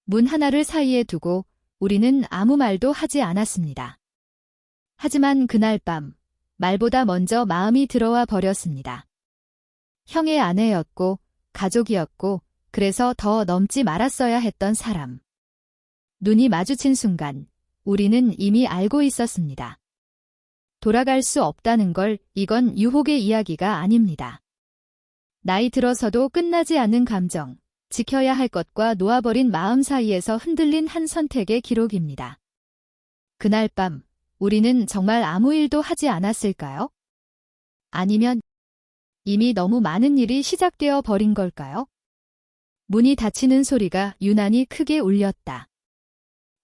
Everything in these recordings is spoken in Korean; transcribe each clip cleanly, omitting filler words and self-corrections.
문 하나를 사이에 두고 우리는 아무 말도 하지 않았습니다. 하지만 그날 밤 말보다 먼저 마음이 들어와 버렸습니다. 형의 아내였고 가족이었고 그래서 더 넘지 말았어야 했던 사람. 눈이 마주친 순간 우리는 이미 알고 있었습니다. 돌아갈 수 없다는 걸 이건 유혹의 이야기가 아닙니다. 나이 들어서도 끝나지 않는 감정, 지켜야 할 것과 놓아버린 마음 사이에서 흔들린 한 선택의 기록입니다. 그날 밤 우리는 정말 아무 일도 하지 않았을까요? 아니면 이미 너무 많은 일이 시작되어 버린 걸까요? 문이 닫히는 소리가 유난히 크게 울렸다.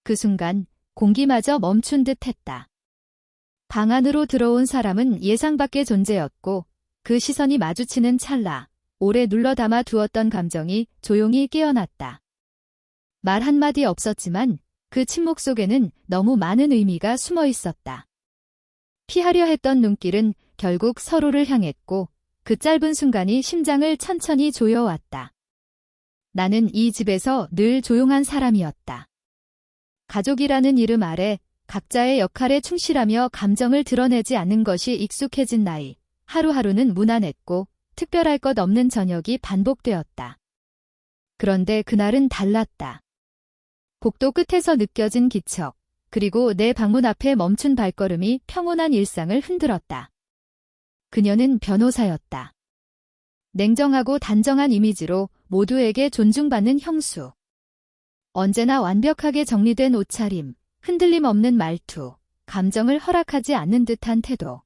그 순간 공기마저 멈춘 듯 했다. 방 안으로 들어온 사람은 예상 밖의 존재였고 그 시선이 마주치는 찰나 오래 눌러 담아 두었던 감정이 조용히 깨어났다. 말 한마디 없었지만 그 침묵 속에는 너무 많은 의미가 숨어 있었다. 피하려 했던 눈길은 결국 서로를 향했고 그 짧은 순간이 심장을 천천히 조여왔다. 나는 이 집에서 늘 조용한 사람이었다. 가족이라는 이름 아래 각자의 역할에 충실하며 감정을 드러내지 않는 것이 익숙해진 나이. 하루하루는 무난했고 특별할 것 없는 저녁이 반복되었다. 그런데 그날은 달랐다. 복도 끝에서 느껴진 기척, 그리고 내 방문 앞에 멈춘 발걸음이 평온한 일상을 흔들었다. 그녀는 변호사였다. 냉정하고 단정한 이미지로 모두에게 존중받는 형수. 언제나 완벽하게 정리된 옷차림, 흔들림 없는 말투, 감정을 허락하지 않는 듯한 태도.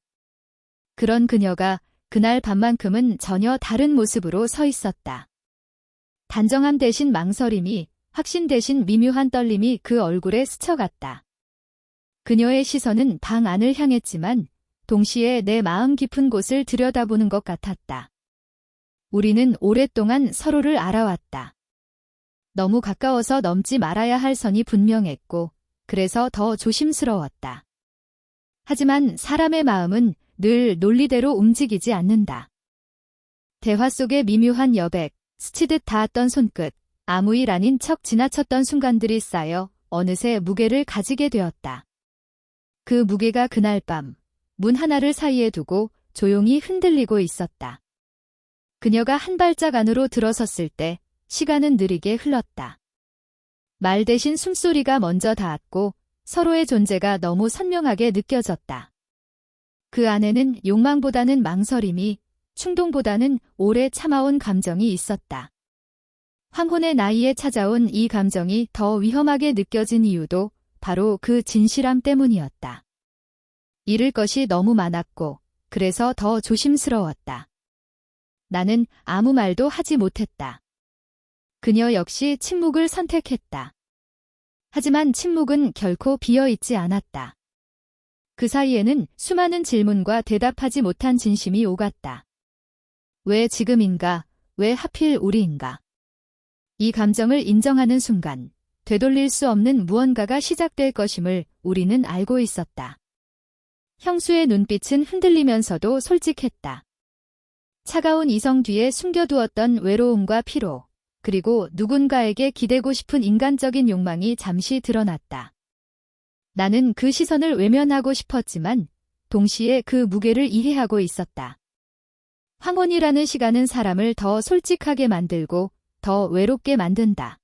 그런 그녀가 그날 밤만큼은 전혀 다른 모습으로 서 있었다. 단정함 대신 망설임이, 확신 대신 미묘한 떨림이 그 얼굴에 스쳐갔다. 그녀의 시선은 방 안을 향했지만 동시에 내 마음 깊은 곳을 들여다보는 것 같았다. 우리는 오랫동안 서로를 알아왔다. 너무 가까워서 넘지 말아야 할 선이 분명했고 그래서 더 조심스러웠다. 하지만 사람의 마음은 늘 논리대로 움직이지 않는다. 대화 속의 미묘한 여백, 스치듯 닿았던 손끝, 아무 일 아닌 척 지나쳤던 순간들이 쌓여 어느새 무게를 가지게 되었다. 그 무게가 그날 밤 문 하나를 사이에 두고 조용히 흔들리고 있었다. 그녀가 한 발짝 안으로 들어섰을 때 시간은 느리게 흘렀다. 말 대신 숨소리가 먼저 닿았고 서로의 존재가 너무 선명하게 느껴졌다. 그 안에는 욕망보다는 망설임이, 충동보다는 오래 참아온 감정이 있었다. 황혼의 나이에 찾아온 이 감정이 더 위험하게 느껴진 이유도 바로 그 진실함 때문이었다. 잃을 것이 너무 많았고 그래서 더 조심스러웠다. 나는 아무 말도 하지 못했다. 그녀 역시 침묵을 선택했다. 하지만 침묵은 결코 비어있지 않았다. 그 사이에는 수많은 질문과 대답하지 못한 진심이 오갔다. 왜 지금인가? 왜 하필 우리인가? 이 감정을 인정하는 순간 되돌릴 수 없는 무언가가 시작될 것임을 우리는 알고 있었다. 형수의 눈빛은 흔들리면서도 솔직했다. 차가운 이성 뒤에 숨겨두었던 외로움과 피로, 그리고 누군가에게 기대고 싶은 인간적인 욕망이 잠시 드러났다. 나는 그 시선을 외면하고 싶었지만 동시에 그 무게를 이해하고 있었다. 황혼이라는 시간은 사람을 더 솔직하게 만들고 더 외롭게 만든다.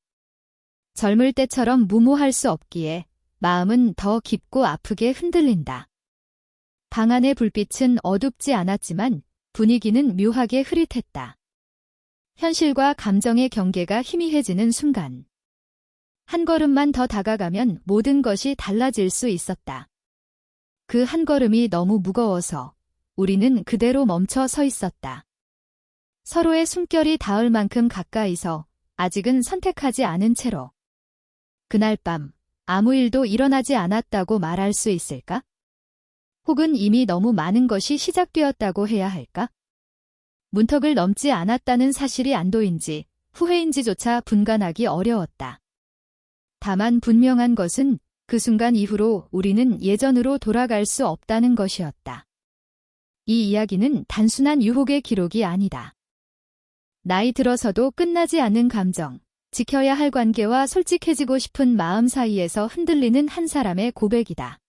젊을 때처럼 무모할 수 없기에 마음은 더 깊고 아프게 흔들린다. 방 안의 불빛은 어둡지 않았지만 분위기는 묘하게 흐릿했다. 현실과 감정의 경계가 희미해지는 순간. 한 걸음만 더 다가가면 모든 것이 달라질 수 있었다. 그 한 걸음이 너무 무거워서 우리는 그대로 멈춰 서 있었다. 서로의 숨결이 닿을 만큼 가까이서 아직은 선택하지 않은 채로. 그날 밤 아무 일도 일어나지 않았다고 말할 수 있을까? 혹은 이미 너무 많은 것이 시작되었다고 해야 할까? 문턱을 넘지 않았다는 사실이 안도인지 후회인지조차 분간하기 어려웠다. 다만 분명한 것은 그 순간 이후로 우리는 예전으로 돌아갈 수 없다는 것이었다. 이 이야기는 단순한 유혹의 기록이 아니다. 나이 들어서도 끝나지 않는 감정, 지켜야 할 관계와 솔직해지고 싶은 마음 사이에서 흔들리는 한 사람의 고백이다.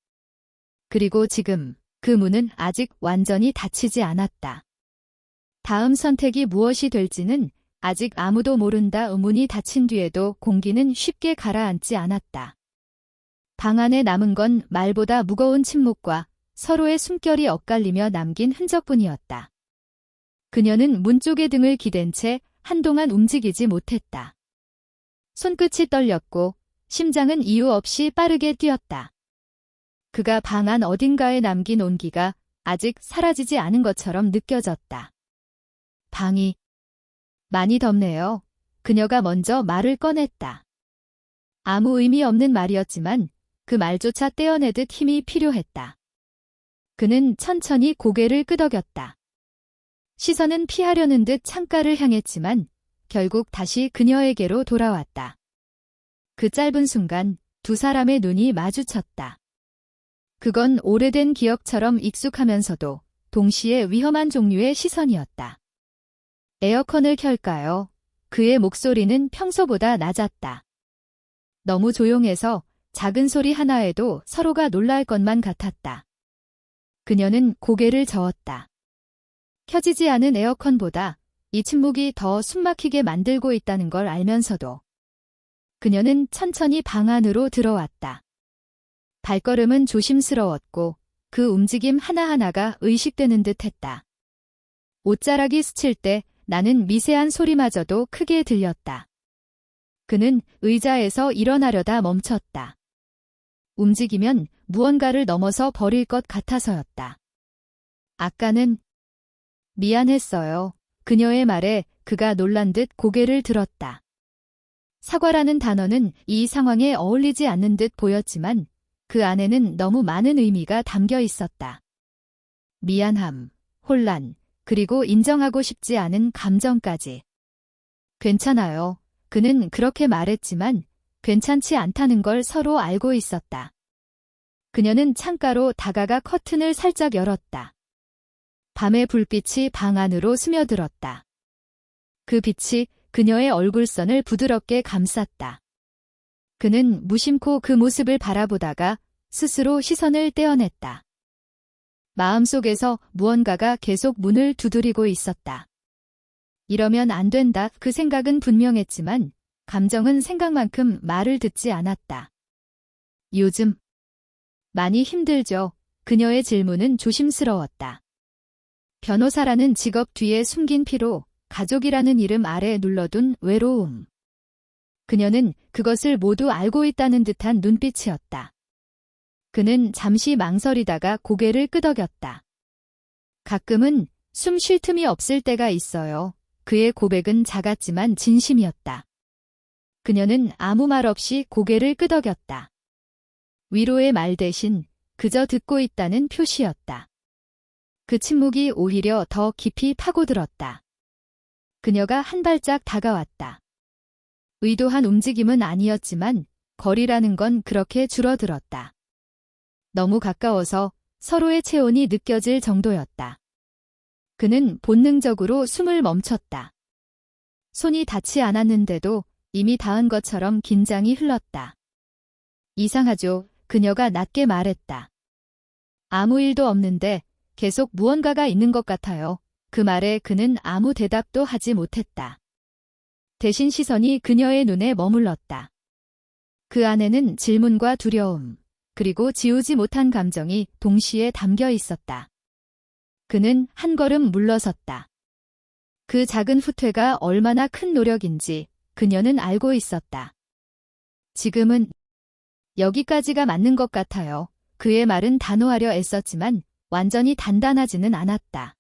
그리고 지금 그 문은 아직 완전히 닫히지 않았다. 다음 선택이 무엇이 될지는 아직 아무도 모른다. 문이 닫힌 뒤에도 공기는 쉽게 가라앉지 않았다. 방 안에 남은 건 말보다 무거운 침묵과 서로의 숨결이 엇갈리며 남긴 흔적뿐이었다. 그녀는 문 쪽에 등을 기댄 채 한동안 움직이지 못했다. 손끝이 떨렸고 심장은 이유 없이 빠르게 뛰었다. 그가 방 안 어딘가에 남긴 온기가 아직 사라지지 않은 것처럼 느껴졌다. 방이 많이 덥네요. 그녀가 먼저 말을 꺼냈다. 아무 의미 없는 말이었지만 그 말조차 떼어내듯 힘이 필요했다. 그는 천천히 고개를 끄덕였다. 시선은 피하려는 듯 창가를 향했지만 결국 다시 그녀에게로 돌아왔다. 그 짧은 순간 두 사람의 눈이 마주쳤다. 그건 오래된 기억처럼 익숙하면서도 동시에 위험한 종류의 시선이었다. 에어컨을 켤까요? 그의 목소리는 평소보다 낮았다. 너무 조용해서 작은 소리 하나에도 서로가 놀랄 것만 같았다. 그녀는 고개를 저었다. 켜지지 않은 에어컨보다 이 침묵이 더 숨막히게 만들고 있다는 걸 알면서도 그녀는 천천히 방 안으로 들어왔다. 발걸음은 조심스러웠고 그 움직임 하나하나가 의식되는 듯 했다. 옷자락이 스칠 때 나는 미세한 소리마저도 크게 들렸다. 그는 의자에서 일어나려다 멈췄다. 움직이면 무언가를 넘어서 버릴 것 같아서였다. 아까는 미안했어요. 그녀의 말에 그가 놀란 듯 고개를 들었다. 사과라는 단어는 이 상황에 어울리지 않는 듯 보였지만 그 안에는 너무 많은 의미가 담겨 있었다. 미안함, 혼란, 그리고 인정하고 싶지 않은 감정까지. 괜찮아요. 그는 그렇게 말했지만 괜찮지 않다는 걸 서로 알고 있었다. 그녀는 창가로 다가가 커튼을 살짝 열었다. 밤의 불빛이 방 안으로 스며들었다. 그 빛이 그녀의 얼굴선을 부드럽게 감쌌다. 그는 무심코 그 모습을 바라보다가 스스로 시선을 떼어냈다. 마음속에서 무언가가 계속 문을 두드리고 있었다. 이러면 안 된다. 그 생각은 분명했지만 감정은 생각만큼 말을 듣지 않았다. 요즘 많이 힘들죠. 그녀의 질문은 조심스러웠다. 변호사라는 직업 뒤에 숨긴 피로, 가족이라는 이름 아래 눌러둔 외로움. 그녀는 그것을 모두 알고 있다는 듯한 눈빛이었다. 그는 잠시 망설이다가 고개를 끄덕였다. 가끔은 숨 쉴 틈이 없을 때가 있어요. 그의 고백은 작았지만 진심이었다. 그녀는 아무 말 없이 고개를 끄덕였다. 위로의 말 대신 그저 듣고 있다는 표시였다. 그 침묵이 오히려 더 깊이 파고들었다. 그녀가 한 발짝 다가왔다. 의도한 움직임은 아니었지만 거리라는 건 그렇게 줄어들었다. 너무 가까워서 서로의 체온이 느껴질 정도였다. 그는 본능적으로 숨을 멈췄다. 손이 닿지 않았는데도 이미 닿은 것처럼 긴장이 흘렀다. 이상하죠. 그녀가 낮게 말했다. 아무 일도 없는데 계속 무언가가 있는 것 같아요. 그 말에 그는 아무 대답도 하지 못했다. 대신 시선이 그녀의 눈에 머물렀다. 그 안에는 질문과 두려움, 그리고 지우지 못한 감정이 동시에 담겨 있었다. 그는 한 걸음 물러섰다. 그 작은 후퇴가 얼마나 큰 노력인지 그녀는 알고 있었다. 지금은 여기까지가 맞는 것 같아요. 그의 말은 단호하려 애썼지만 완전히 단단하지는 않았다.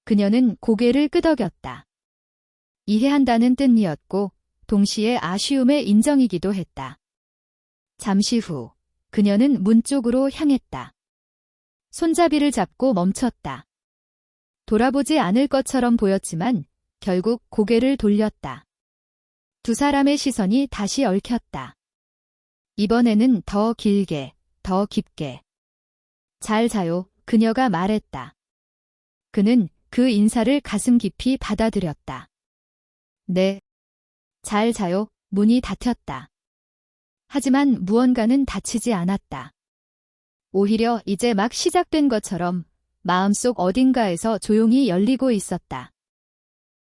그녀는 고개를 끄덕였다. 이해한다는 뜻이었고 동시에 아쉬움의 인정이기도 했다. 잠시 후 그녀는 문 쪽으로 향했다. 손잡이를 잡고 멈췄다. 돌아보지 않을 것처럼 보였지만 결국 고개를 돌렸다. 두 사람의 시선이 다시 얽혔다. 이번에는 더 길게, 더 깊게. 잘 자요, 그녀가 말했다. 그는 그 인사를 가슴 깊이 받아들였다. 네. 잘 자요. 문이 닫혔다. 하지만 무언가는 닫히지 않았다. 오히려 이제 막 시작된 것처럼 마음속 어딘가에서 조용히 열리고 있었다.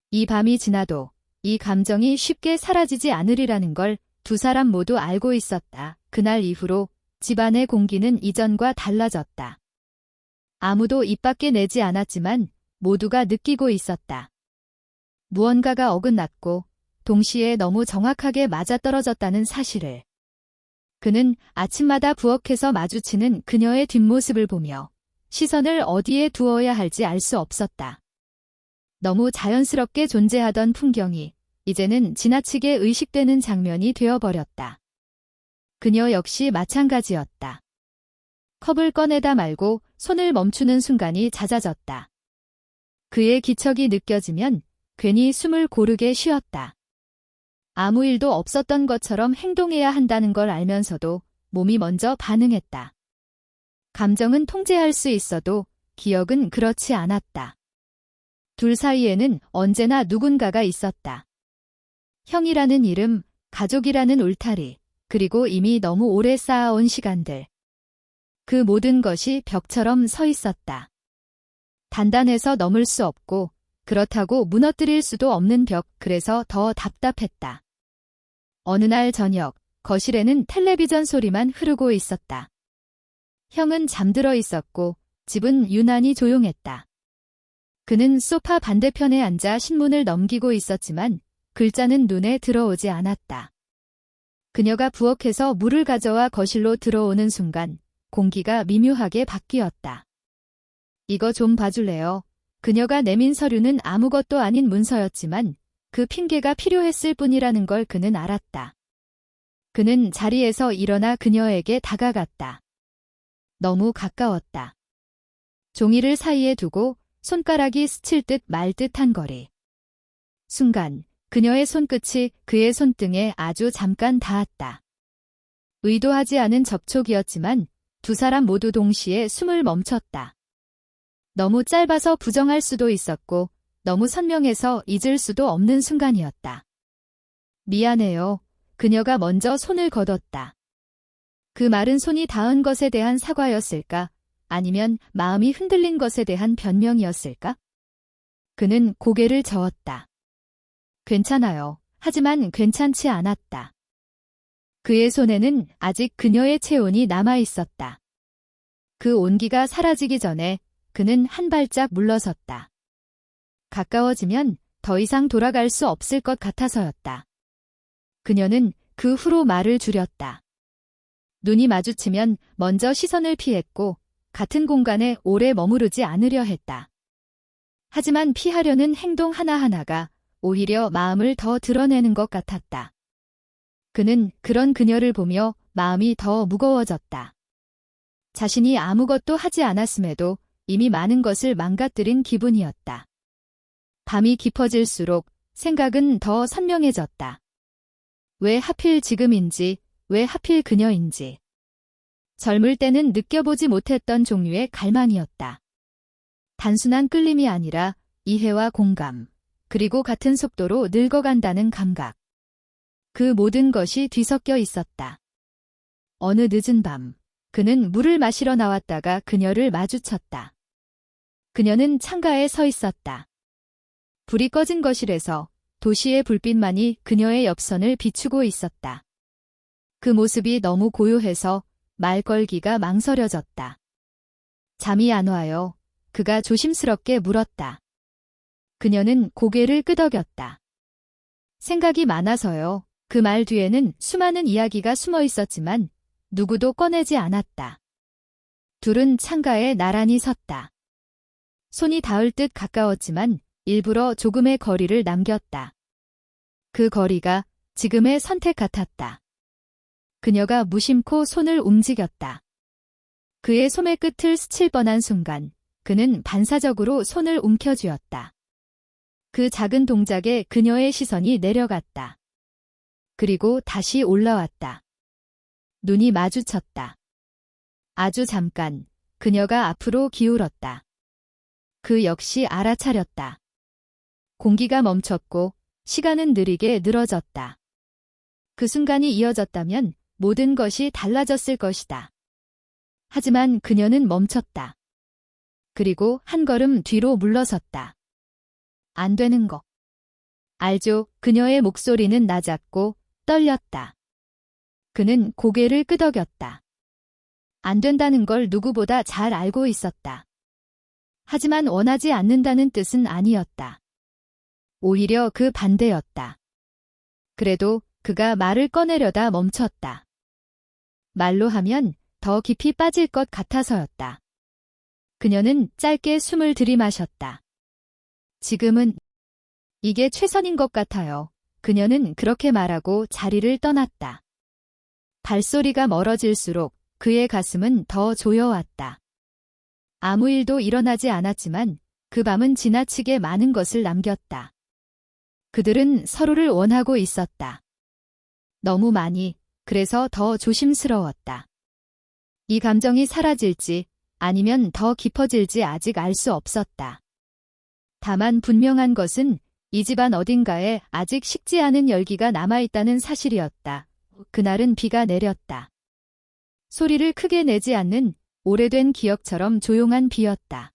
이 밤이 지나도 이 감정이 쉽게 사라지지 않으리라는 걸 두 사람 모두 알고 있었다. 그날 이후로 집안의 공기는 이전과 달라졌다. 아무도 입 밖에 내지 않았지만 모두가 느끼고 있었다. 무언가가 어긋났고 동시에 너무 정확하게 맞아떨어졌다는 사실을. 그는 아침마다 부엌에서 마주치는 그녀의 뒷모습을 보며 시선을 어디에 두어야 할지 알 수 없었다. 너무 자연스럽게 존재하던 풍경이 이제는 지나치게 의식되는 장면이 되어버렸다. 그녀 역시 마찬가지였다. 컵을 꺼내다 말고 손을 멈추는 순간이 잦아졌다. 그의 기척이 느껴지면 괜히 숨을 고르게 쉬었다. 아무 일도 없었던 것처럼 행동해야 한다는 걸 알면서도 몸이 먼저 반응했다. 감정은 통제할 수 있어도 기억은 그렇지 않았다. 둘 사이에는 언제나 누군가가 있었다. 형이라는 이름, 가족이라는 울타리, 그리고 이미 너무 오래 쌓아온 시간들. 그 모든 것이 벽처럼 서 있었다. 단단해서 넘을 수 없고 그렇다고 무너뜨릴 수도 없는 벽, 그래서 더 답답했다. 어느 날 저녁, 거실에는 텔레비전 소리만 흐르고 있었다. 형은 잠들어 있었고 집은 유난히 조용했다. 그는 소파 반대편에 앉아 신문을 넘기고 있었지만 글자는 눈에 들어오지 않았다. 그녀가 부엌에서 물을 가져와 거실로 들어오는 순간 공기가 미묘하게 바뀌었다. 이거 좀 봐줄래요? 그녀가 내민 서류는 아무것도 아닌 문서였지만 그 핑계가 필요했을 뿐이라는 걸 그는 알았다. 그는 자리에서 일어나 그녀에게 다가갔다. 너무 가까웠다. 종이를 사이에 두고 손가락이 스칠 듯 말 듯한 거리. 순간 그녀의 손끝이 그의 손등에 아주 잠깐 닿았다. 의도하지 않은 접촉이었지만 두 사람 모두 동시에 숨을 멈췄다. 너무 짧아서 부정할 수도 있었고 너무 선명해서 잊을 수도 없는 순간이었다. 미안해요. 그녀가 먼저 손을 거뒀다. 그 마른 손이 닿은 것에 대한 사과였을까? 아니면 마음이 흔들린 것에 대한 변명이었을까? 그는 고개를 저었다. 괜찮아요. 하지만 괜찮지 않았다. 그의 손에는 아직 그녀의 체온이 남아 있었다. 그 온기가 사라지기 전에 그는 한 발짝 물러섰다. 가까워지면 더 이상 돌아갈 수 없을 것 같아서였다. 그녀는 그 후로 말을 줄였다. 눈이 마주치면 먼저 시선을 피했고 같은 공간에 오래 머무르지 않으려 했다. 하지만 피하려는 행동 하나하나가 오히려 마음을 더 드러내는 것 같았다. 그는 그런 그녀를 보며 마음이 더 무거워졌다. 자신이 아무것도 하지 않았음에도 이미 많은 것을 망가뜨린 기분이었다. 밤이 깊어질수록 생각은 더 선명해졌다. 왜 하필 지금인지, 왜 하필 그녀인지. 젊을 때는 느껴보지 못했던 종류의 갈망이었다. 단순한 끌림이 아니라 이해와 공감, 그리고 같은 속도로 늙어간다는 감각. 그 모든 것이 뒤섞여 있었다. 어느 늦은 밤, 그는 물을 마시러 나왔다가 그녀를 마주쳤다. 그녀는 창가에 서 있었다. 불이 꺼진 거실에서 도시의 불빛만이 그녀의 옆선을 비추고 있었다. 그 모습이 너무 고요해서 말 걸기가 망설여졌다. 잠이 안 와요. 그가 조심스럽게 물었다. 그녀는 고개를 끄덕였다. 생각이 많아서요. 그 말 뒤에는 수많은 이야기가 숨어 있었지만 누구도 꺼내지 않았다. 둘은 창가에 나란히 섰다. 손이 닿을 듯 가까웠지만 일부러 조금의 거리를 남겼다. 그 거리가 지금의 선택 같았다. 그녀가 무심코 손을 움직였다. 그의 소매 끝을 스칠 뻔한 순간 그는 반사적으로 손을 움켜쥐었다. 그 작은 동작에 그녀의 시선이 내려갔다. 그리고 다시 올라왔다. 눈이 마주쳤다. 아주 잠깐 그녀가 앞으로 기울었다. 그 역시 알아차렸다. 공기가 멈췄고 시간은 느리게 늘어졌다. 그 순간이 이어졌다면 모든 것이 달라졌을 것이다. 하지만 그녀는 멈췄다. 그리고 한 걸음 뒤로 물러섰다. 안 되는 거. 알죠? 그녀의 목소리는 낮았고 떨렸다. 그는 고개를 끄덕였다. 안 된다는 걸 누구보다 잘 알고 있었다. 하지만 원하지 않는다는 뜻은 아니었다. 오히려 그 반대였다. 그래도 그가 말을 꺼내려다 멈췄다. 말로 하면 더 깊이 빠질 것 같아서였다. 그녀는 짧게 숨을 들이마셨다. 지금은 이게 최선인 것 같아요. 그녀는 그렇게 말하고 자리를 떠났다. 발소리가 멀어질수록 그의 가슴은 더 조여왔다. 아무 일도 일어나지 않았지만 그 밤은 지나치게 많은 것을 남겼다. 그들은 서로를 원하고 있었다. 너무 많이, 그래서 더 조심스러웠다. 이 감정이 사라질지 아니면 더 깊어질지 아직 알 수 없었다. 다만 분명한 것은 이 집안 어딘가에 아직 식지 않은 열기가 남아있다는 사실이었다. 그날은 비가 내렸다. 소리를 크게 내지 않는 오래된 기억처럼 조용한 비였다.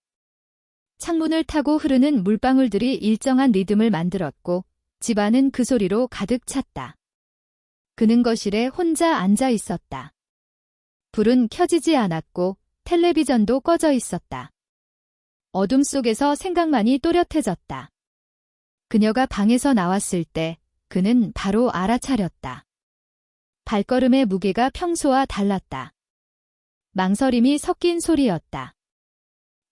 창문을 타고 흐르는 물방울들이 일정한 리듬을 만들었고 집안은 그 소리로 가득 찼다. 그는 거실에 혼자 앉아 있었다. 불은 켜지지 않았고 텔레비전도 꺼져 있었다. 어둠 속에서 생각만이 또렷해졌다. 그녀가 방에서 나왔을 때 그는 바로 알아차렸다. 발걸음의 무게가 평소와 달랐다. 망설임이 섞인 소리였다.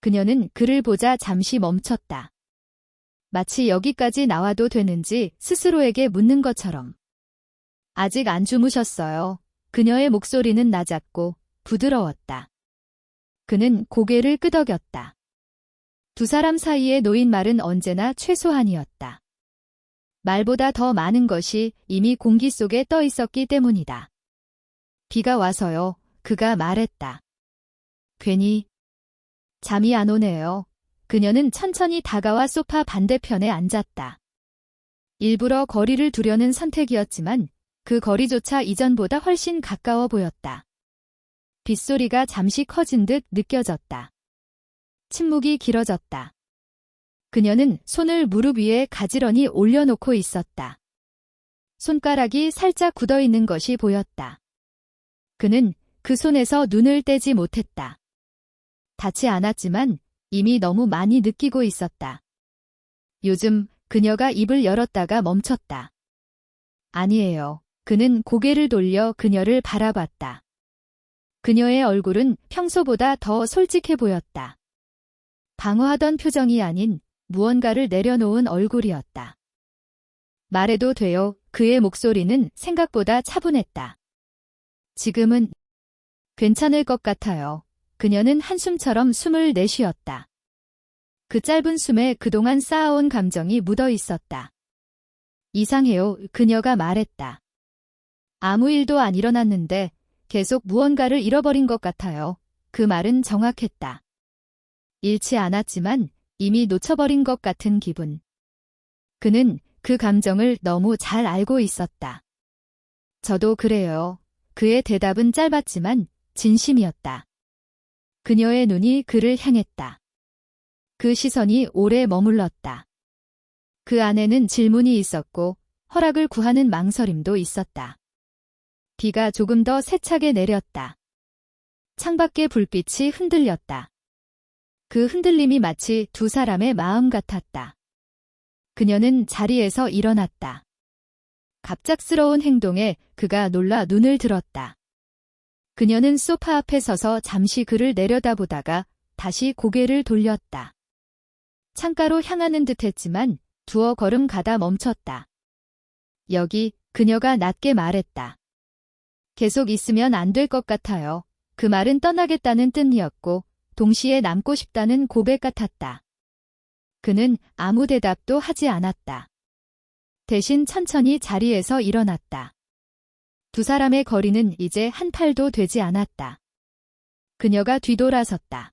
그녀는 그를 보자 잠시 멈췄다. 마치 여기까지 나와도 되는지 스스로에게 묻는 것처럼. 아직 안 주무셨어요. 그녀의 목소리는 낮았고 부드러웠다. 그는 고개를 끄덕였다. 두 사람 사이에 놓인 말은 언제나 최소한이었다. 말보다 더 많은 것이 이미 공기 속에 떠 있었기 때문이다. 비가 와서요. 그가 말했다. 괜히 잠이 안 오네요. 그녀는 천천히 다가와 소파 반대편에 앉았다. 일부러 거리를 두려는 선택이었지만 그 거리조차 이전보다 훨씬 가까워 보였다. 빗소리가 잠시 커진 듯 느껴졌다. 침묵이 길어졌다. 그녀는 손을 무릎 위에 가지런히 올려놓고 있었다. 손가락이 살짝 굳어있는 것이 보였다. 그는 그 손에서 눈을 떼지 못했다. 닿지 않았지만 이미 너무 많이 느끼고 있었다. 요즘 그녀가 입을 열었다가 멈췄다. 아니에요. 그는 고개를 돌려 그녀를 바라봤다. 그녀의 얼굴은 평소보다 더 솔직해 보였다. 방어하던 표정이 아닌 무언가를 내려놓은 얼굴이었다. 말해도 돼요. 그의 목소리는 생각보다 차분했다. 지금은 괜찮을 것 같아요. 그녀는 한숨처럼 숨을 내쉬었다. 그 짧은 숨에 그동안 쌓아온 감정이 묻어 있었다. 이상해요. 그녀가 말했다. 아무 일도 안 일어났는데 계속 무언가를 잃어버린 것 같아요. 그 말은 정확했다. 잃지 않았지만 이미 놓쳐버린 것 같은 기분. 그는 그 감정을 너무 잘 알고 있었다. 저도 그래요. 그의 대답은 짧았지만 진심이었다. 그녀의 눈이 그를 향했다. 그 시선이 오래 머물렀다. 그 안에는 질문이 있었고 허락을 구하는 망설임도 있었다. 비가 조금 더 세차게 내렸다. 창밖의 불빛이 흔들렸다. 그 흔들림이 마치 두 사람의 마음 같았다. 그녀는 자리에서 일어났다. 갑작스러운 행동에 그가 놀라 눈을 들었다. 그녀는 소파 앞에 서서 잠시 그를 내려다보다가 다시 고개를 돌렸다. 창가로 향하는 듯했지만 두어 걸음 가다 멈췄다. 여기, 그녀가 낮게 말했다. 계속 있으면 안 될 것 같아요. 그 말은 떠나겠다는 뜻이었고 동시에 남고 싶다는 고백 같았다. 그는 아무 대답도 하지 않았다. 대신 천천히 자리에서 일어났다. 두 사람의 거리는 이제 한 팔도 되지 않았다. 그녀가 뒤돌아섰다.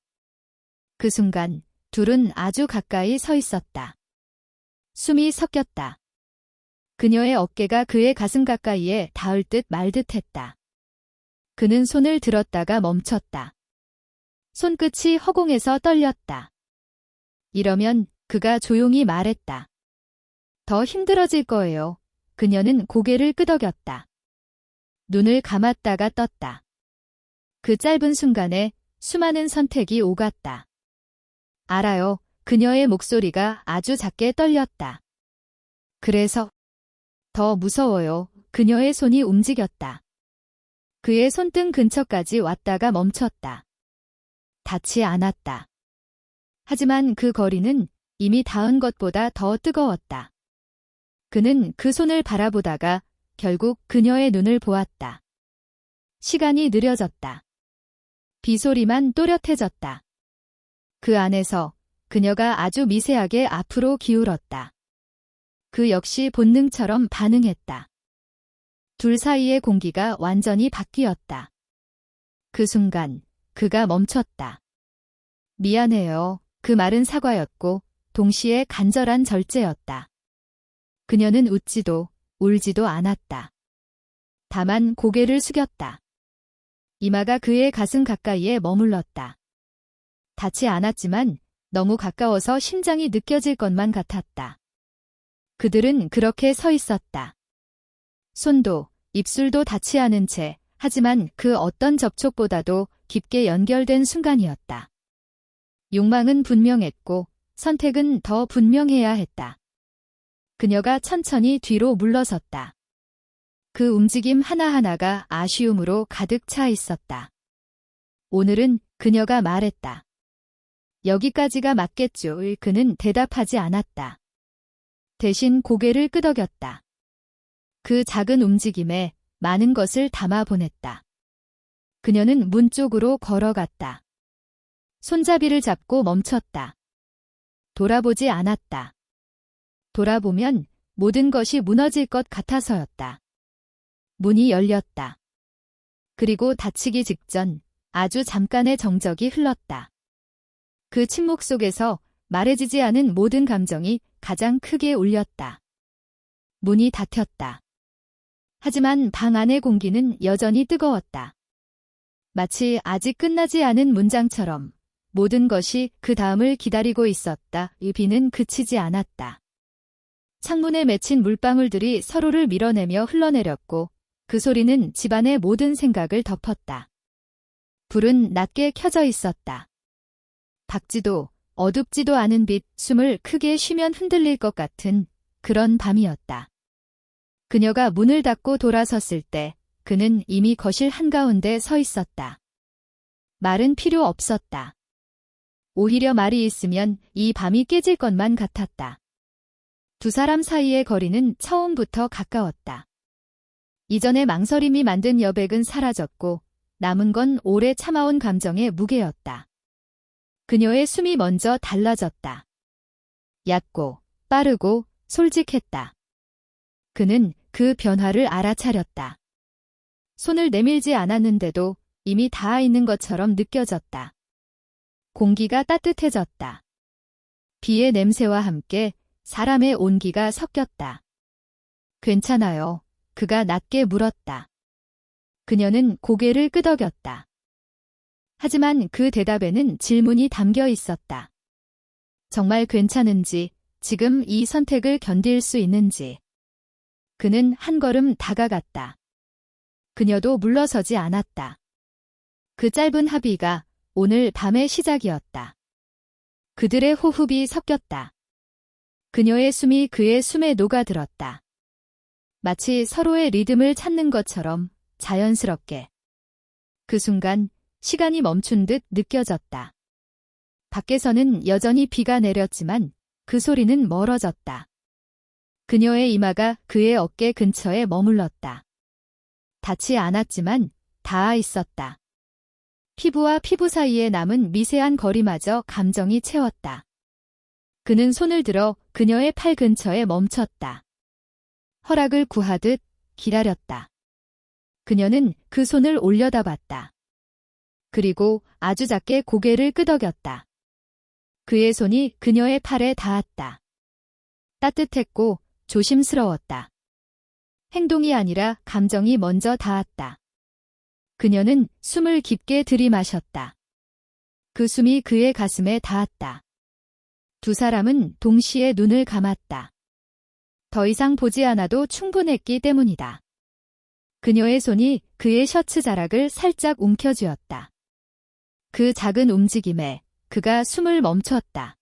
그 순간 둘은 아주 가까이 서 있었다. 숨이 섞였다. 그녀의 어깨가 그의 가슴 가까이에 닿을 듯 말 듯 했다. 그는 손을 들었다가 멈췄다. 손끝이 허공에서 떨렸다. 이러면 그가 조용히 말했다. 더 힘들어질 거예요. 그녀는 고개를 끄덕였다. 눈을 감았다가 떴다. 그 짧은 순간에 수많은 선택이 오갔다. 알아요. 그녀의 목소리가 아주 작게 떨렸다. 그래서 더 무서워요. 그녀의 손이 움직였다. 그의 손등 근처까지 왔다가 멈췄다. 닿지 않았다. 하지만 그 거리는 이미 닿은 것보다 더 뜨거웠다. 그는 그 손을 바라보다가 결국 그녀의 눈을 보았다. 시간이 느려졌다. 비소리만 또렷해졌다. 그 안에서 그녀가 아주 미세하게 앞으로 기울었다. 그 역시 본능처럼 반응했다. 둘 사이의 공기가 완전히 바뀌었다. 그 순간 그가 멈췄다. 미안해요. 그 말은 사과였고 동시에 간절한 절제였다. 그녀는 웃지도 울지도 않았다. 다만 고개를 숙였다. 이마가 그의 가슴 가까이에 머물렀다. 닿지 않았지만 너무 가까워서 심장이 느껴질 것만 같았다. 그들은 그렇게 서 있었다. 손도 입술도 닿지 않은 채 하지만 그 어떤 접촉보다도 깊게 연결된 순간이었다. 욕망은 분명했고 선택은 더 분명해야 했다. 그녀가 천천히 뒤로 물러섰다. 그 움직임 하나하나가 아쉬움으로 가득 차 있었다. 오늘은 그녀가 말했다. 여기까지가 맞겠죠. 그는 대답하지 않았다. 대신 고개를 끄덕였다. 그 작은 움직임에 많은 것을 담아 보냈다. 그녀는 문 쪽으로 걸어갔다. 손잡이를 잡고 멈췄다. 돌아보지 않았다. 돌아보면 모든 것이 무너질 것 같아서였다. 문이 열렸다. 그리고 닫히기 직전 아주 잠깐의 정적이 흘렀다. 그 침묵 속에서 말해지지 않은 모든 감정이 가장 크게 울렸다. 문이 닫혔다. 하지만 방 안의 공기는 여전히 뜨거웠다. 마치 아직 끝나지 않은 문장처럼 모든 것이 그 다음을 기다리고 있었다. 이 비는 그치지 않았다. 창문에 맺힌 물방울들이 서로를 밀어내며 흘러내렸고 그 소리는 집안의 모든 생각을 덮었다. 불은 낮게 켜져 있었다. 밝지도 어둡지도 않은 빛, 숨을 크게 쉬면 흔들릴 것 같은 그런 밤이었다. 그녀가 문을 닫고 돌아섰을 때 그는 이미 거실 한가운데 서 있었다. 말은 필요 없었다. 오히려 말이 있으면 이 밤이 깨질 것만 같았다. 두 사람 사이의 거리는 처음부터 가까웠다. 이전의 망설임이 만든 여백은 사라졌고 남은 건 오래 참아온 감정의 무게였다. 그녀의 숨이 먼저 달라졌다. 얕고 빠르고 솔직했다. 그는 그 변화를 알아차렸다. 손을 내밀지 않았는데도 이미 닿아 있는 것처럼 느껴졌다. 공기가 따뜻해졌다. 비의 냄새와 함께 사람의 온기가 섞였다. 괜찮아요. 그가 낮게 물었다. 그녀는 고개를 끄덕였다. 하지만 그 대답에는 질문이 담겨 있었다. 정말 괜찮은지, 지금 이 선택을 견딜 수 있는지. 그는 한 걸음 다가갔다. 그녀도 물러서지 않았다. 그 짧은 합의가 오늘 밤의 시작이었다. 그들의 호흡이 섞였다. 그녀의 숨이 그의 숨에 녹아들었다. 마치 서로의 리듬을 찾는 것처럼 자연스럽게. 그 순간 시간이 멈춘 듯 느껴졌다. 밖에서는 여전히 비가 내렸지만 그 소리는 멀어졌다. 그녀의 이마가 그의 어깨 근처에 머물렀다. 닿지 않았지만 닿아 있었다. 피부와 피부 사이에 남은 미세한 거리마저 감정이 채웠다. 그는 손을 들어 그녀의 팔 근처에 멈췄다. 허락을 구하듯 기다렸다. 그녀는 그 손을 올려다봤다. 그리고 아주 작게 고개를 끄덕였다. 그의 손이 그녀의 팔에 닿았다. 따뜻했고 조심스러웠다. 행동이 아니라 감정이 먼저 닿았다. 그녀는 숨을 깊게 들이마셨다. 그 숨이 그의 가슴에 닿았다. 두 사람은 동시에 눈을 감았다. 더 이상 보지 않아도 충분했기 때문이다. 그녀의 손이 그의 셔츠 자락을 살짝 움켜쥐었다. 그 작은 움직임에 그가 숨을 멈췄다.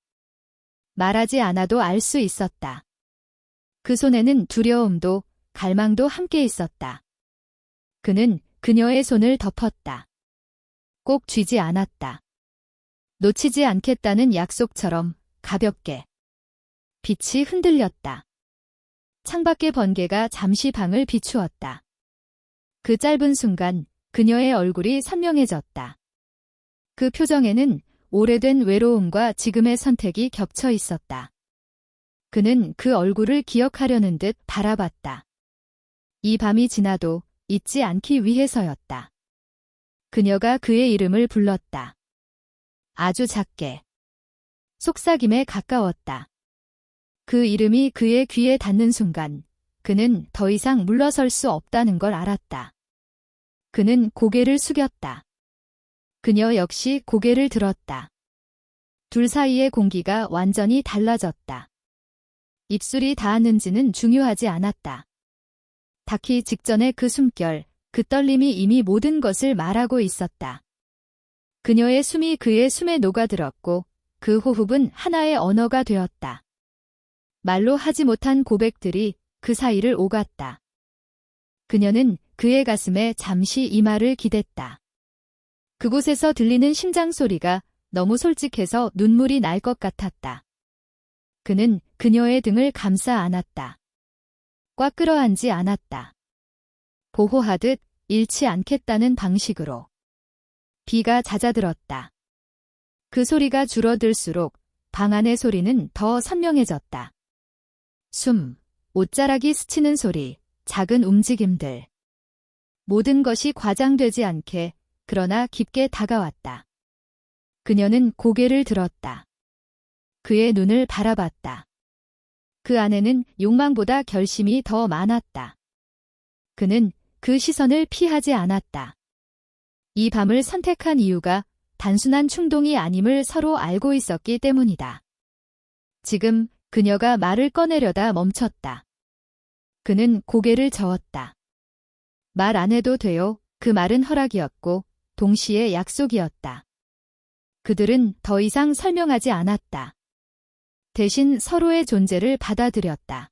말하지 않아도 알 수 있었다. 그 손에는 두려움도 갈망도 함께 있었다. 그는 그녀의 손을 덮었다. 꼭 쥐지 않았다. 놓치지 않겠다는 약속처럼 가볍게. 빛이 흔들렸다. 창밖의 번개가 잠시 방을 비추었다. 그 짧은 순간 그녀의 얼굴이 선명해졌다. 그 표정에는 오래된 외로움과 지금의 선택이 겹쳐 있었다. 그는 그 얼굴을 기억하려는 듯 바라봤다. 이 밤이 지나도 잊지 않기 위해서였다. 그녀가 그의 이름을 불렀다. 아주 작게. 속삭임에 가까웠다. 그 이름이 그의 귀에 닿는 순간 그는 더 이상 물러설 수 없다는 걸 알았다. 그는 고개를 숙였다. 그녀 역시 고개를 들었다. 둘 사이의 공기가 완전히 달라졌다. 입술이 닿았는지는 중요하지 않았다. 닿기 직전의 그 숨결, 그 떨림이 이미 모든 것을 말하고 있었다. 그녀의 숨이 그의 숨에 녹아들었고 그 호흡은 하나의 언어가 되었다. 말로 하지 못한 고백들이 그 사이를 오갔다. 그녀는 그의 가슴에 잠시 이 말을 기댔다. 그곳에서 들리는 심장 소리가 너무 솔직해서 눈물이 날 것 같았다. 그는 그녀의 등을 감싸 안았다. 꽉 끌어안지 않았다. 보호하듯 잃지 않겠다는 방식으로. 비가 잦아들었다. 그 소리가 줄어들수록 방 안의 소리는 더 선명해졌다. 숨, 옷자락이 스치는 소리, 작은 움직임들. 모든 것이 과장되지 않게 그러나 깊게 다가왔다. 그녀는 고개를 들었다. 그의 눈을 바라봤다. 그 안에는 욕망보다 결심이 더 많았다. 그는 그 시선을 피하지 않았다. 이 밤을 선택한 이유가 단순한 충동이 아님을 서로 알고 있었기 때문이다. 지금 그녀가 말을 꺼내려다 멈췄다. 그는 고개를 저었다. 말 안 해도 돼요. 그 말은 허락이었고 동시에 약속이었다. 그들은 더 이상 설명하지 않았다. 대신 서로의 존재를 받아들였다.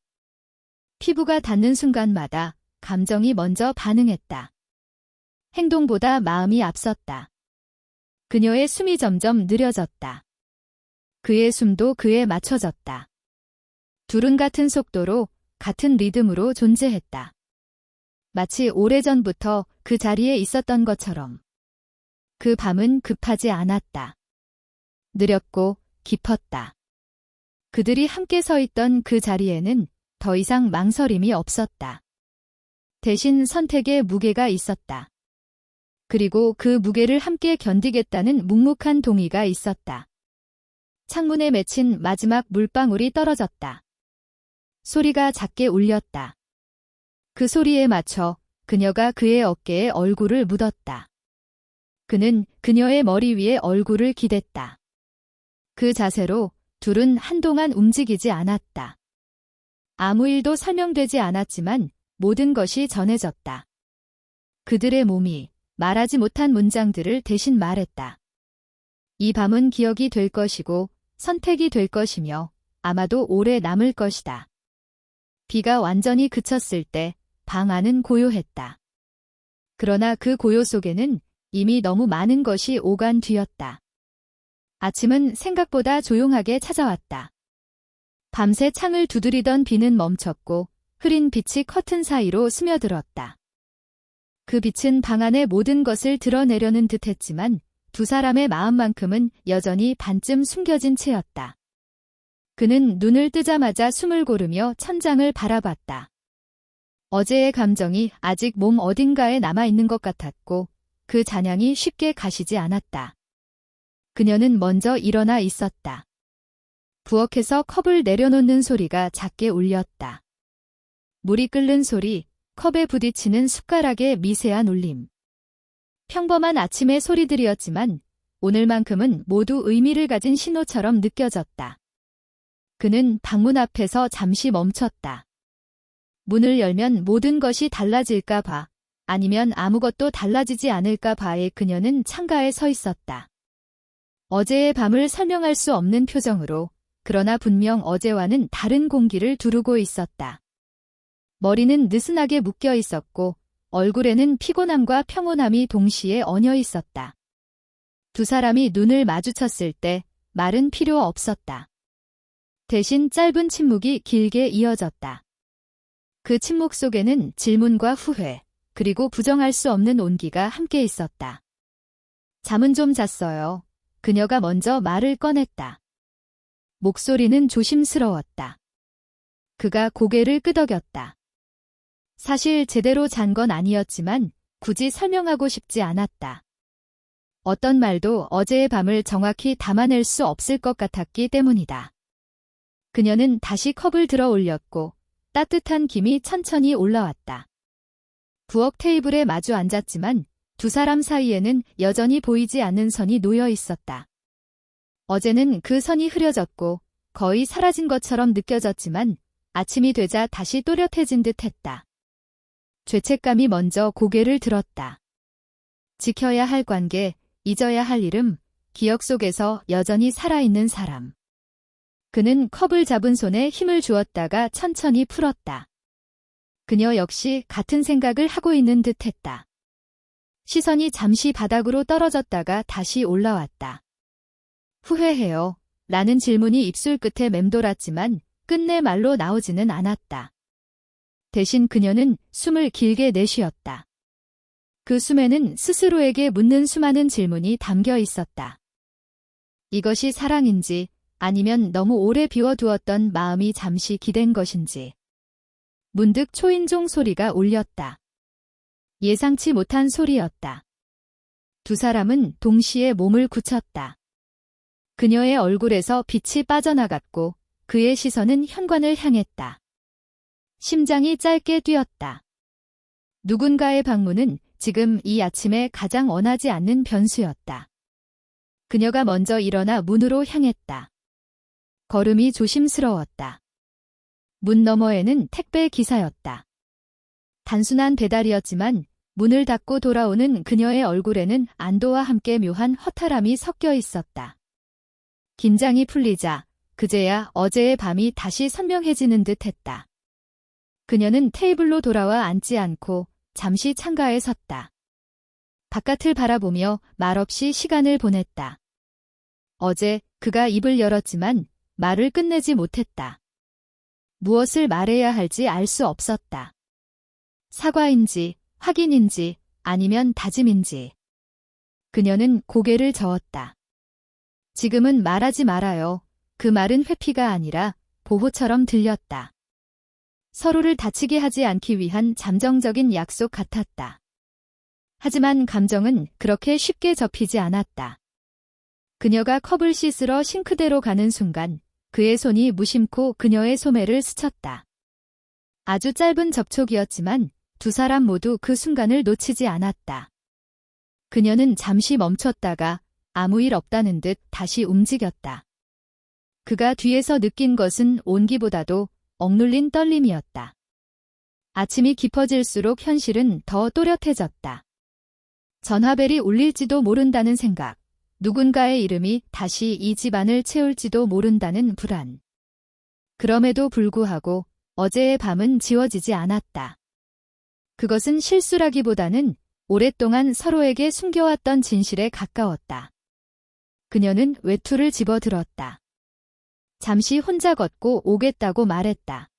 피부가 닿는 순간마다 감정이 먼저 반응했다. 행동보다 마음이 앞섰다. 그녀의 숨이 점점 느려졌다. 그의 숨도 그에 맞춰졌다. 둘은 같은 속도로, 같은 리듬으로 존재했다. 마치 오래전부터 그 자리에 있었던 것처럼. 그 밤은 급하지 않았다. 느렸고 깊었다. 그들이 함께 서 있던 그 자리에는 더 이상 망설임이 없었다. 대신 선택의 무게가 있었다. 그리고 그 무게를 함께 견디겠다는 묵묵한 동의가 있었다. 창문에 맺힌 마지막 물방울이 떨어졌다. 소리가 작게 울렸다. 그 소리에 맞춰 그녀가 그의 어깨에 얼굴을 묻었다. 그는 그녀의 머리 위에 얼굴을 기댔다. 그 자세로 둘은 한동안 움직이지 않았다. 아무 일도 설명되지 않았지만 모든 것이 전해졌다. 그들의 몸이 말하지 못한 문장들을 대신 말했다. 이 밤은 기억이 될 것이고 선택이 될 것이며 아마도 오래 남을 것이다. 비가 완전히 그쳤을 때 방 안은 고요했다. 그러나 그 고요 속에는 이미 너무 많은 것이 오간 뒤였다. 아침은 생각보다 조용하게 찾아왔다. 밤새 창을 두드리던 비는 멈췄고 흐린 빛이 커튼 사이로 스며들었다. 그 빛은 방 안의 모든 것을 드러내려는 듯했지만 두 사람의 마음만큼은 여전히 반쯤 숨겨진 채였다. 그는 눈을 뜨자마자 숨을 고르며 천장을 바라봤다. 어제의 감정이 아직 몸 어딘가에 남아있는 것 같았고 그 잔향이 쉽게 가시지 않았다. 그녀는 먼저 일어나 있었다. 부엌에서 컵을 내려놓는 소리가 작게 울렸다. 물이 끓는 소리, 컵에 부딪히는 숟가락의 미세한 울림. 평범한 아침의 소리들이었지만 오늘만큼은 모두 의미를 가진 신호처럼 느껴졌다. 그는 방문 앞에서 잠시 멈췄다. 문을 열면 모든 것이 달라질까 봐, 아니면 아무것도 달라지지 않을까 봐에 그녀는 창가에 서 있었다. 어제의 밤을 설명할 수 없는 표정으로, 그러나 분명 어제와는 다른 공기를 두르고 있었다. 머리는 느슨하게 묶여 있었고 얼굴에는 피곤함과 평온함이 동시에 얹어 있었다. 두 사람이 눈을 마주쳤을 때 말은 필요 없었다. 대신 짧은 침묵이 길게 이어졌다. 그 침묵 속에는 질문과 후회, 그리고 부정할 수 없는 온기가 함께 있었다. 잠은 좀 잤어요. 그녀가 먼저 말을 꺼냈다. 목소리는 조심스러웠다. 그가 고개를 끄덕였다. 사실 제대로 잔 건 아니었지만 굳이 설명하고 싶지 않았다. 어떤 말도 어제의 밤을 정확히 담아낼 수 없을 것 같았기 때문이다. 그녀는 다시 컵을 들어 올렸고 따뜻한 김이 천천히 올라왔다. 부엌 테이블에 마주 앉았지만 두 사람 사이에는 여전히 보이지 않는 선이 놓여 있었다. 어제는 그 선이 흐려졌고 거의 사라진 것처럼 느껴졌지만 아침이 되자 다시 또렷해진 듯 했다. 죄책감이 먼저 고개를 들었다. 지켜야 할 관계, 잊어야 할 이름, 기억 속에서 여전히 살아있는 사람. 그는 컵을 잡은 손에 힘을 주었다가 천천히 풀었다. 그녀 역시 같은 생각을 하고 있는 듯 했다. 시선이 잠시 바닥으로 떨어졌다가 다시 올라왔다. 후회해요. 라는 질문이 입술 끝에 맴돌았지만 끝내 말로 나오지는 않았다. 대신 그녀는 숨을 길게 내쉬었다. 그 숨에는 스스로에게 묻는 수많은 질문이 담겨 있었다. 이것이 사랑인지 아니면 너무 오래 비워두었던 마음이 잠시 기댄 것인지. 문득 초인종 소리가 울렸다. 예상치 못한 소리였다. 두 사람은 동시에 몸을 굳혔다. 그녀의 얼굴에서 빛이 빠져나갔고 그의 시선은 현관을 향했다. 심장이 짧게 뛰었다. 누군가의 방문은 지금 이 아침에 가장 원하지 않는 변수였다. 그녀가 먼저 일어나 문으로 향했다. 걸음이 조심스러웠다. 문 너머에는 택배 기사였다. 단순한 배달이었지만 문을 닫고 돌아오는 그녀의 얼굴에는 안도와 함께 묘한 허탈함이 섞여 있었다. 긴장이 풀리자 그제야 어제의 밤이 다시 선명해지는 듯 했다. 그녀는 테이블로 돌아와 앉지 않고 잠시 창가에 섰다. 바깥을 바라보며 말없이 시간을 보냈다. 어제 그가 입을 열었지만 말을 끝내지 못했다. 무엇을 말해야 할지 알 수 없었다. 사과인지, 확인인지, 아니면 다짐인지. 그녀는 고개를 저었다. 지금은 말하지 말아요. 그 말은 회피가 아니라 보호처럼 들렸다. 서로를 다치게 하지 않기 위한 잠정적인 약속 같았다. 하지만 감정은 그렇게 쉽게 접히지 않았다. 그녀가 컵을 씻으러 싱크대로 가는 순간 그의 손이 무심코 그녀의 소매를 스쳤다. 아주 짧은 접촉이었지만 두 사람 모두 그 순간을 놓치지 않았다. 그녀는 잠시 멈췄다가 아무 일 없다는 듯 다시 움직였다. 그가 뒤에서 느낀 것은 온기보다도 억눌린 떨림이었다. 아침이 깊어질수록 현실은 더 또렷해졌다. 전화벨이 울릴지도 모른다는 생각, 누군가의 이름이 다시 이 집안을 채울지도 모른다는 불안. 그럼에도 불구하고 어제의 밤은 지워지지 않았다. 그것은 실수라기보다는 오랫동안 서로에게 숨겨왔던 진실에 가까웠다. 그녀는 외투를 집어들었다. 잠시 혼자 걷고 오겠다고 말했다.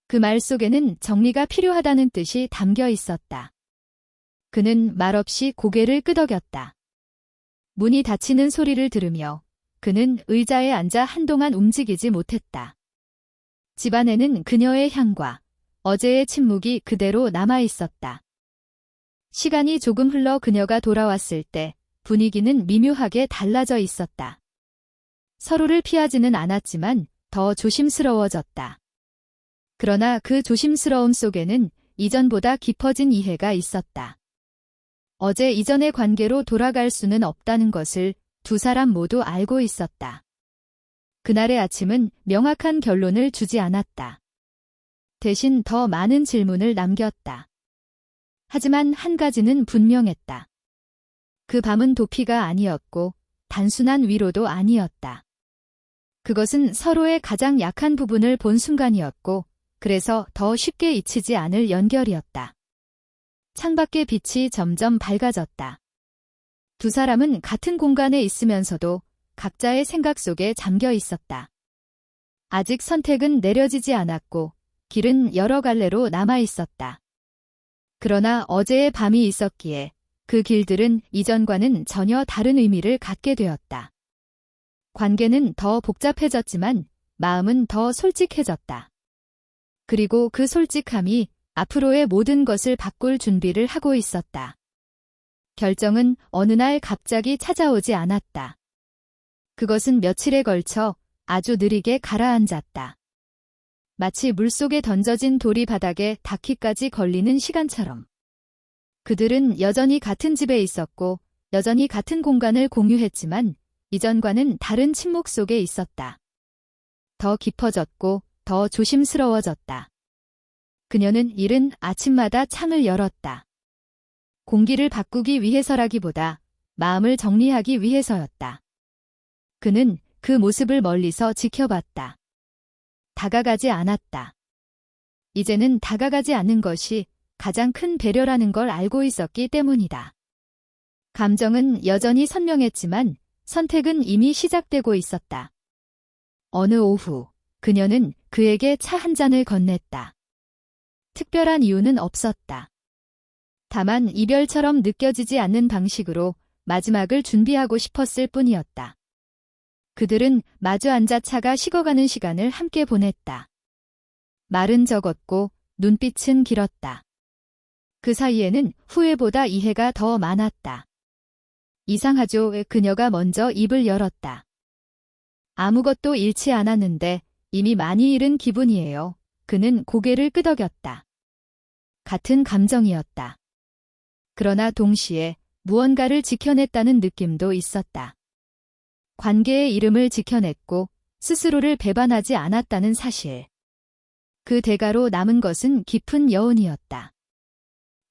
그 말 속에는 정리가 필요하다는 뜻이 담겨 있었다. 그는 말없이 고개를 끄덕였다. 문이 닫히는 소리를 들으며 그는 의자에 앉아 한동안 움직이지 못했다. 집안에는 그녀의 향과 어제의 침묵이 그대로 남아 있었다. 시간이 조금 흘러 그녀가 돌아왔을 때 분위기는 미묘하게 달라져 있었다. 서로를 피하지는 않았지만 더 조심스러워졌다. 그러나 그 조심스러움 속에는 이전보다 깊어진 이해가 있었다. 어제 이전의 관계로 돌아갈 수는 없다는 것을 두 사람 모두 알고 있었다. 그날의 아침은 명확한 결론을 주지 않았다. 대신 더 많은 질문을 남겼다. 하지만 한 가지는 분명했다. 그 밤은 도피가 아니었고 단순한 위로도 아니었다. 그것은 서로의 가장 약한 부분을 본 순간이었고 그래서 더 쉽게 잊히지 않을 연결이었다. 창밖의 빛이 점점 밝아졌다. 두 사람은 같은 공간에 있으면서도 각자의 생각 속에 잠겨 있었다. 아직 선택은 내려지지 않았고 길은 여러 갈래로 남아 있었다. 그러나 어제의 밤이 있었기에 그 길들은 이전과는 전혀 다른 의미를 갖게 되었다. 관계는 더 복잡해졌지만 마음은 더 솔직해졌다. 그리고 그 솔직함이 앞으로의 모든 것을 바꿀 준비를 하고 있었다. 결정은 어느 날 갑자기 찾아오지 않았다. 그것은 며칠에 걸쳐 아주 느리게 가라앉았다. 마치 물속에 던져진 돌이 바닥에 닿기까지 걸리는 시간처럼. 그들은 여전히 같은 집에 있었고 여전히 같은 공간을 공유했지만 이전과는 다른 침묵 속에 있었다. 더 깊어졌고 더 조심스러워졌다. 그녀는 이른 아침마다 창을 열었다. 공기를 바꾸기 위해서라기보다 마음을 정리하기 위해서였다. 그는 그 모습을 멀리서 지켜봤다. 다가가지 않았다. 이제는 다가가지 않는 것이 가장 큰 배려라는 걸 알고 있었기 때문이다. 감정은 여전히 선명했지만 선택은 이미 시작되고 있었다. 어느 오후, 그녀는 그에게 차 한 잔을 건넸다. 특별한 이유는 없었다. 다만 이별처럼 느껴지지 않는 방식으로 마지막을 준비하고 싶었을 뿐이었다. 그들은 마주 앉아 차가 식어가는 시간을 함께 보냈다. 말은 적었고 눈빛은 길었다. 그 사이에는 후회보다 이해가 더 많았다. 이상하죠. 그녀가 먼저 입을 열었다. 아무것도 잃지 않았는데 이미 많이 잃은 기분이에요. 그는 고개를 끄덕였다. 같은 감정이었다. 그러나 동시에 무언가를 지켜냈다는 느낌도 있었다. 관계의 이름을 지켜냈고 스스로를 배반하지 않았다는 사실. 그 대가로 남은 것은 깊은 여운이었다.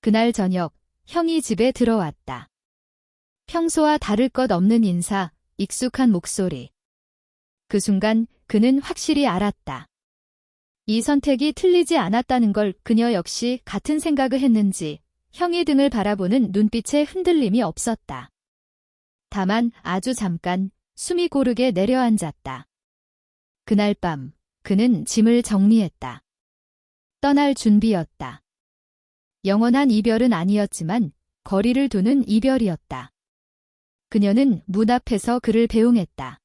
그날 저녁, 형이 집에 들어왔다. 평소와 다를 것 없는 인사, 익숙한 목소리. 그 순간 그는 확실히 알았다. 이 선택이 틀리지 않았다는 걸 그녀 역시 같은 생각을 했는지 형의 등을 바라보는 눈빛에 흔들림이 없었다. 다만 아주 잠깐 숨이 고르게 내려앉았다. 그날 밤 그는 짐을 정리했다. 떠날 준비였다. 영원한 이별은 아니었지만 거리를 두는 이별이었다. 그녀는 문 앞에서 그를 배웅했다.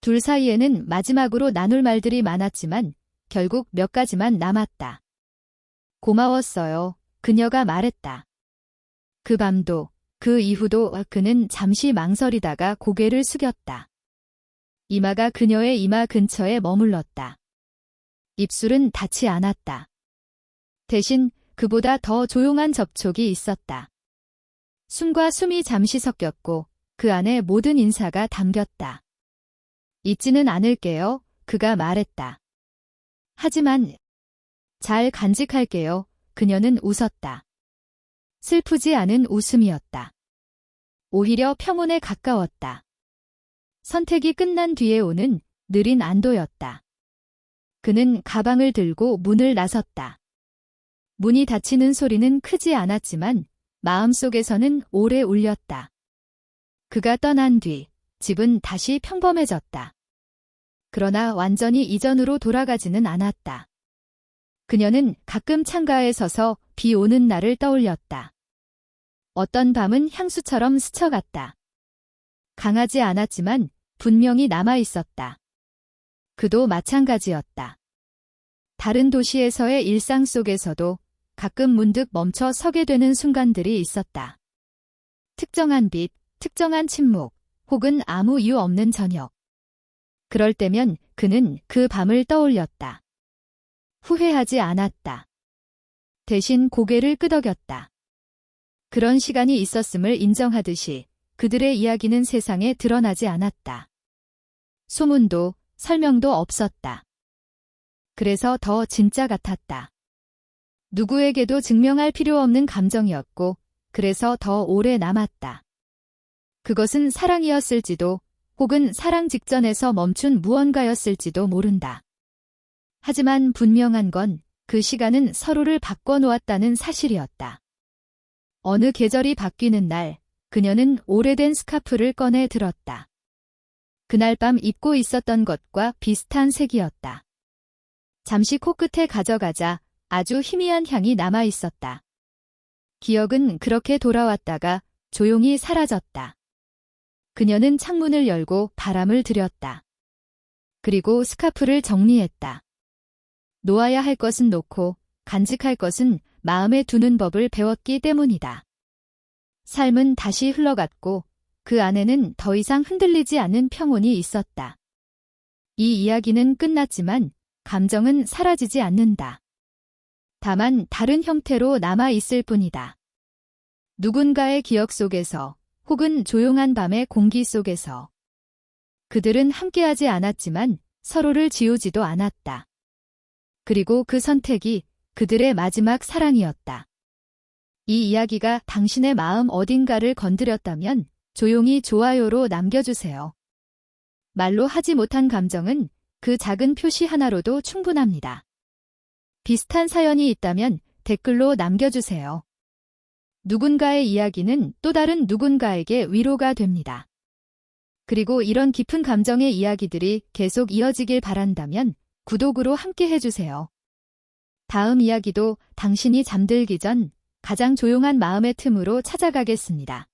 둘 사이에는 마지막으로 나눌 말들이 많았지만 결국 몇 가지만 남았다. 고마웠어요. 그녀가 말했다. 그 밤도 그 이후도 그는 잠시 망설이다가 고개를 숙였다. 이마가 그녀의 이마 근처에 머물렀다. 입술은 닿지 않았다. 대신 그보다 더 조용한 접촉이 있었다. 숨과 숨이 잠시 섞였고 그 안에 모든 인사가 담겼다. 잊지는 않을게요. 그가 말했다. 하지만 잘 간직할게요. 그녀는 웃었다. 슬프지 않은 웃음이었다. 오히려 평온에 가까웠다. 선택이 끝난 뒤에 오는 느린 안도였다. 그는 가방을 들고 문을 나섰다. 문이 닫히는 소리는 크지 않았지만 마음속에서는 오래 울렸다. 그가 떠난 뒤 집은 다시 평범해졌다. 그러나 완전히 이전으로 돌아가지는 않았다. 그녀는 가끔 창가에 서서 비 오는 날을 떠올렸다. 어떤 밤은 향수처럼 스쳐갔다. 강하지 않았지만 분명히 남아있었다. 그도 마찬가지였다. 다른 도시에서의 일상 속에서도 가끔 문득 멈춰 서게 되는 순간들이 있었다. 특정한 빛, 특정한 침묵, 혹은 아무 이유 없는 저녁. 그럴 때면 그는 그 밤을 떠올렸다. 후회하지 않았다. 대신 고개를 끄덕였다. 그런 시간이 있었음을 인정하듯이 그들의 이야기는 세상에 드러나지 않았다. 소문도 설명도 없었다. 그래서 더 진짜 같았다. 누구에게도 증명할 필요 없는 감정이었고, 그래서 더 오래 남았다. 그것은 사랑이었을지도, 혹은 사랑 직전에서 멈춘 무언가였을지도 모른다. 하지만 분명한 건 그 시간은 서로를 바꿔놓았다는 사실이었다. 어느 계절이 바뀌는 날, 그녀는 오래된 스카프를 꺼내 들었다. 그날 밤 입고 있었던 것과 비슷한 색이었다. 잠시 코끝에 가져가자 아주 희미한 향이 남아 있었다. 기억은 그렇게 돌아왔다가 조용히 사라졌다. 그녀는 창문을 열고 바람을 들였다. 그리고 스카프를 정리했다. 놓아야 할 것은 놓고 간직할 것은 마음에 두는 법을 배웠기 때문이다. 삶은 다시 흘러갔고 그 안에는 더 이상 흔들리지 않는 평온이 있었다. 이 이야기는 끝났지만 감정은 사라지지 않는다. 다만 다른 형태로 남아 있을 뿐이다. 누군가의 기억 속에서 혹은 조용한 밤의 공기 속에서 그들은 함께하지 않았지만 서로를 지우지도 않았다. 그리고 그 선택이 그들의 마지막 사랑이었다. 이 이야기가 당신의 마음 어딘가를 건드렸다면 조용히 좋아요로 남겨주세요. 말로 하지 못한 감정은 그 작은 표시 하나로도 충분합니다. 비슷한 사연이 있다면 댓글로 남겨주세요. 누군가의 이야기는 또 다른 누군가에게 위로가 됩니다. 그리고 이런 깊은 감정의 이야기들이 계속 이어지길 바란다면 구독으로 함께 해주세요. 다음 이야기도 당신이 잠들기 전 가장 조용한 마음의 틈으로 찾아가겠습니다.